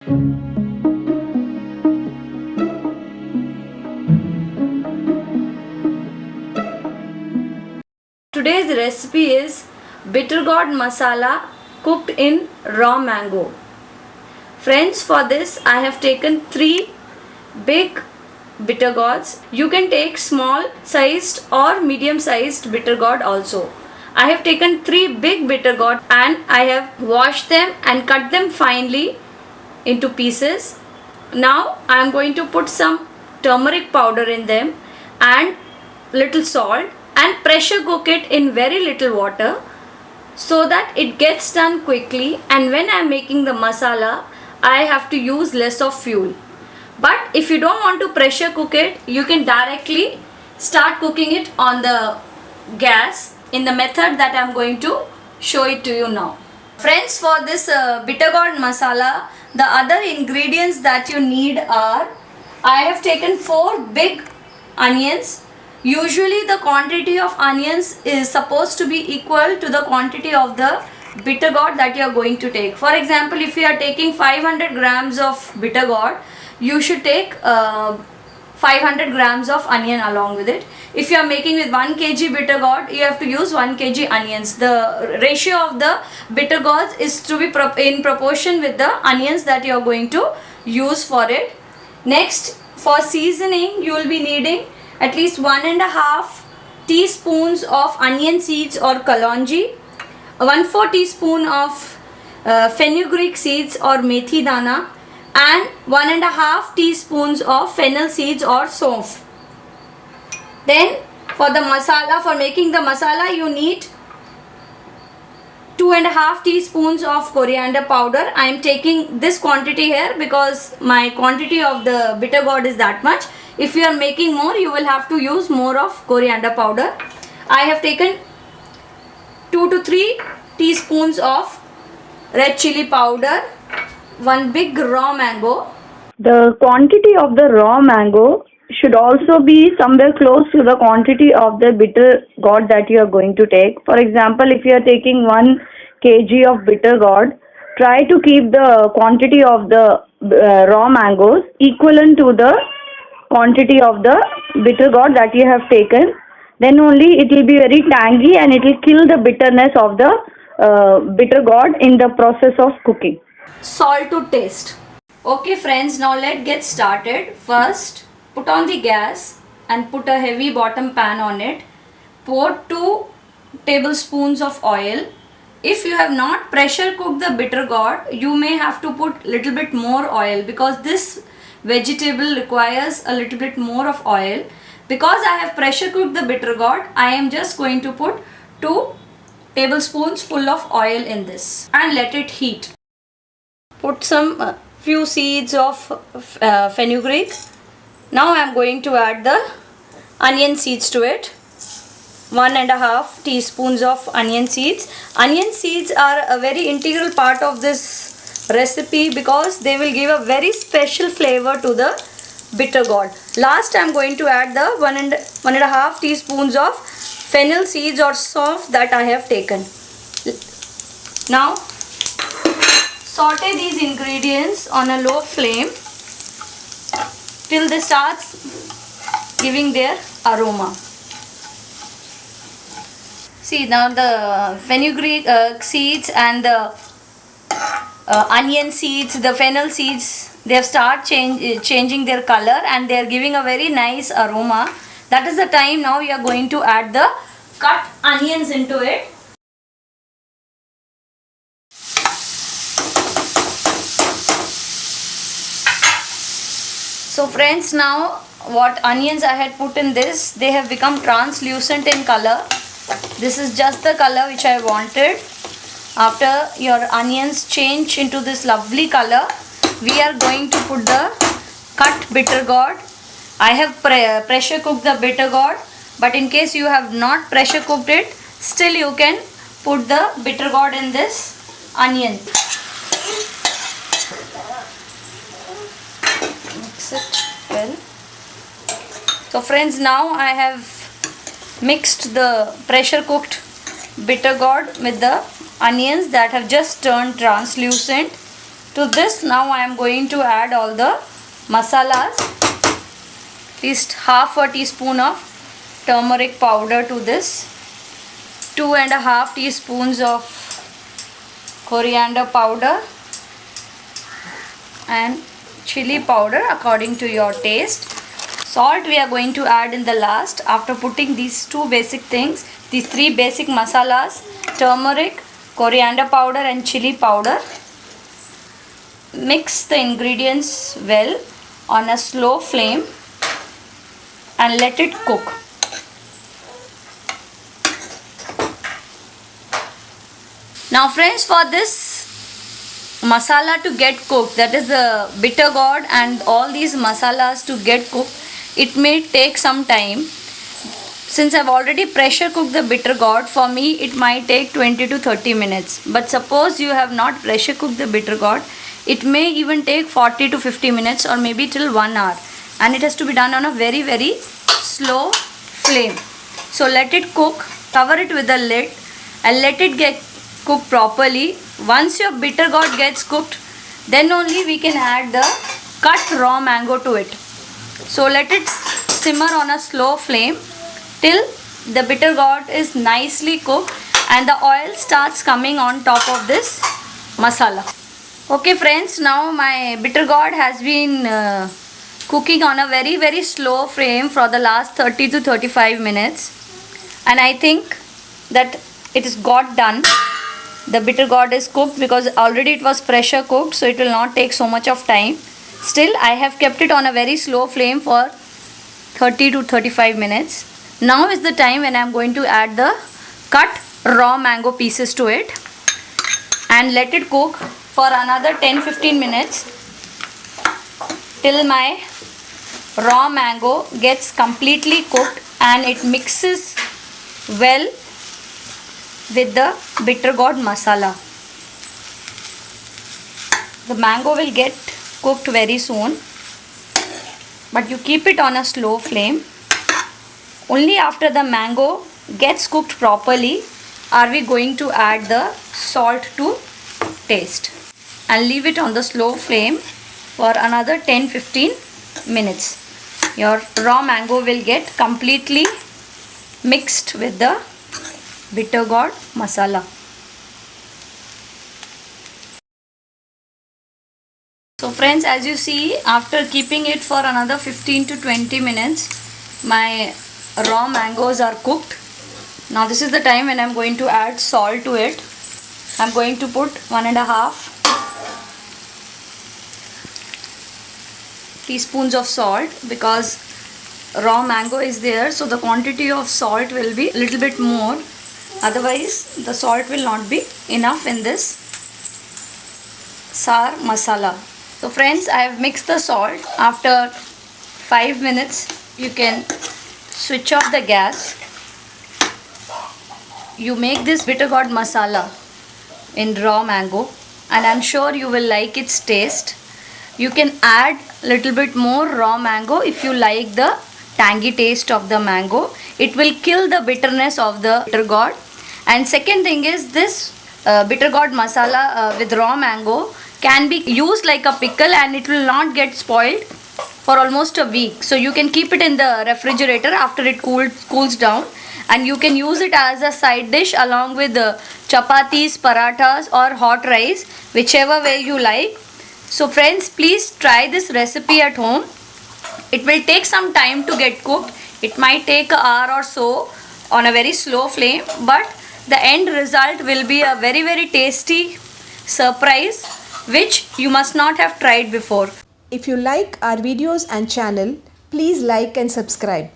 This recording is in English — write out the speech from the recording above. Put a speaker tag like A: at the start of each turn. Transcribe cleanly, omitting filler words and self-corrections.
A: Today's recipe is bitter gourd masala cooked in raw mango. Friends, for this I have taken 3 big bitter gourds. You can take small sized or medium sized bitter gourd also. I have taken 3 big bitter gourd and I have washed them and cut them finely into pieces. Now I am going to put some turmeric powder in them and little salt and pressure cook it in very little water so that it gets done quickly, and when I am making the masala I have to use less of fuel. But if you don't want to pressure cook it, you can directly start cooking it on the gas in the method that I am going to show it to you now. Friends, for this bitter gourd masala, the other ingredients that you need are, I have taken 4 big onions. Usually the quantity of onions is supposed to be equal to the quantity of the bitter gourd that you are going to take. For example, if you are taking 500 grams of bitter gourd, you should take 500 grams of onion along with it. If you are making with 1 kg bitter gourd, you have to use 1 kg onions. The ratio of the bitter gourds is to be in proportion with the onions that you are going to use for it. Next, for seasoning, you will be needing at least 1.5 teaspoons of onion seeds or kalonji, 1/4 teaspoon of fenugreek seeds or methi dana, and 1.5 teaspoons of fennel seeds or saunf. Then for the masala, for making the masala, you need 2.5 teaspoons of coriander powder. I am taking this quantity here because my quantity of the bitter gourd is that much. If you are making more, you will have to use more of coriander powder. I have taken 2 to 3 teaspoons of red chili powder, 1 big raw mango.
B: The quantity of the raw mango should also be somewhere close to the quantity of the bitter gourd that you are going to take. For example, if you are taking 1 kg of bitter gourd, try to keep the quantity of the raw mangoes equivalent to the quantity of the bitter gourd that you have taken. Then only it will be very tangy and it will kill the bitterness of the bitter gourd in the process of cooking.
A: Salt to taste. Okay friends, now let's get started. First, put on the gas and put a heavy bottom pan on it. Pour 2 tablespoons of oil. If you have not pressure cooked the bitter gourd, you may have to put little bit more oil because this vegetable requires a little bit more of oil. Because I have pressure cooked the bitter gourd, I am just going to put 2 tablespoons full of oil in this and let it heat. Put some few seeds of fenugreek. Now I am going to add the onion seeds to it. 1.5 teaspoons of onion seeds. Onion seeds are a very integral part of this recipe because they will give a very special flavor to the bitter gourd. Last I am going to add the 1.5 teaspoons of fennel seeds or saunf that I have taken. Now saute these ingredients on a low flame till they starts giving their aroma. See, now the fenugreek seeds and the onion seeds, the fennel seeds, they have started changing their color and they are giving a very nice aroma. That is the time now we are going to add the cut onions into it. So friends, now what onions I had put in this, they have become translucent in color. This is just the color which I wanted. After your onions change into this lovely color, we are going to put the cut bitter gourd. I have pressure cooked the bitter gourd, but in case you have not pressure cooked it, still you can put the bitter gourd in this onion. Mix it well. So friends, now I have mixed the pressure cooked bitter gourd with the onions that have just turned translucent To this now I am going to add all the masalas. At least half a teaspoon of turmeric powder to this. 2.5 teaspoons of coriander powder and chili powder according to your taste. Salt we are going to add in the last after putting these two basic things, these three basic masalas, turmeric, coriander powder and chili powder. Mix the ingredients well on a slow flame and let it cook. Now friends, for this masala to get cooked, that is the bitter gourd and all these masalas to get cooked, it may take some time. Since I've already pressure cooked the bitter gourd, for me it might take 20 to 30 minutes. But suppose you have not pressure cooked the bitter gourd, it may even take 40 to 50 minutes or maybe till 1 hour. And it has to be done on a very slow flame. So let it cook, cover it with a lid and let it get cooked properly. Once your bitter gourd gets cooked, then only we can add the cut raw mango to it. So let it simmer on a slow flame till the bitter gourd is nicely cooked and the oil starts coming on top of this masala. Okay friends, now my bitter gourd has been cooking on a very slow flame for the last 30 to 35 minutes, and I think that it is got done. The bitter gourd is cooked because already it was pressure cooked, so it will not take so much of time. Still I have kept it on a very slow flame for 30 to 35 minutes. Now is the time when I am going to add the cut raw mango pieces to it and let it cook for another 10-15 minutes till my raw mango gets completely cooked and it mixes well with the bitter gourd masala. The mango will get cooked very soon, but you keep it on a slow flame. Only after the mango gets cooked properly are we going to add the salt to taste and leave it on the slow flame for another 10-15 minutes. Your raw mango will get completely mixed with the bitter gourd masala. So friends, as you see, after keeping it for another 15 to 20 minutes, my raw mangoes are cooked. Now this is the time when I am going to add salt to it. I am going to put 1.5 teaspoons of salt because raw mango is there, so the quantity of salt will be a little bit more. Otherwise the salt will not be enough in this sour masala. So friends, I have mixed the salt. After 5 minutes you can switch off the gas. You make this bitter gourd masala in raw mango and I'm sure you will like its taste. You can add little bit more raw mango if you like the tangy taste of the mango. It will kill the bitterness of the bitter gourd. And second thing is this bitter gourd masala with raw mango can be used like a pickle and it will not get spoiled for almost a week. So you can keep it in the refrigerator after it cools down, and you can use it as a side dish along with chapatis, parathas or hot rice, whichever way you like. So friends, please try this recipe at home. It will take some time to get cooked. It might take an hour or so on a very slow flame, but the end result will be a very tasty surprise which you must not have tried before.
C: If you like our videos and channel, please like and subscribe.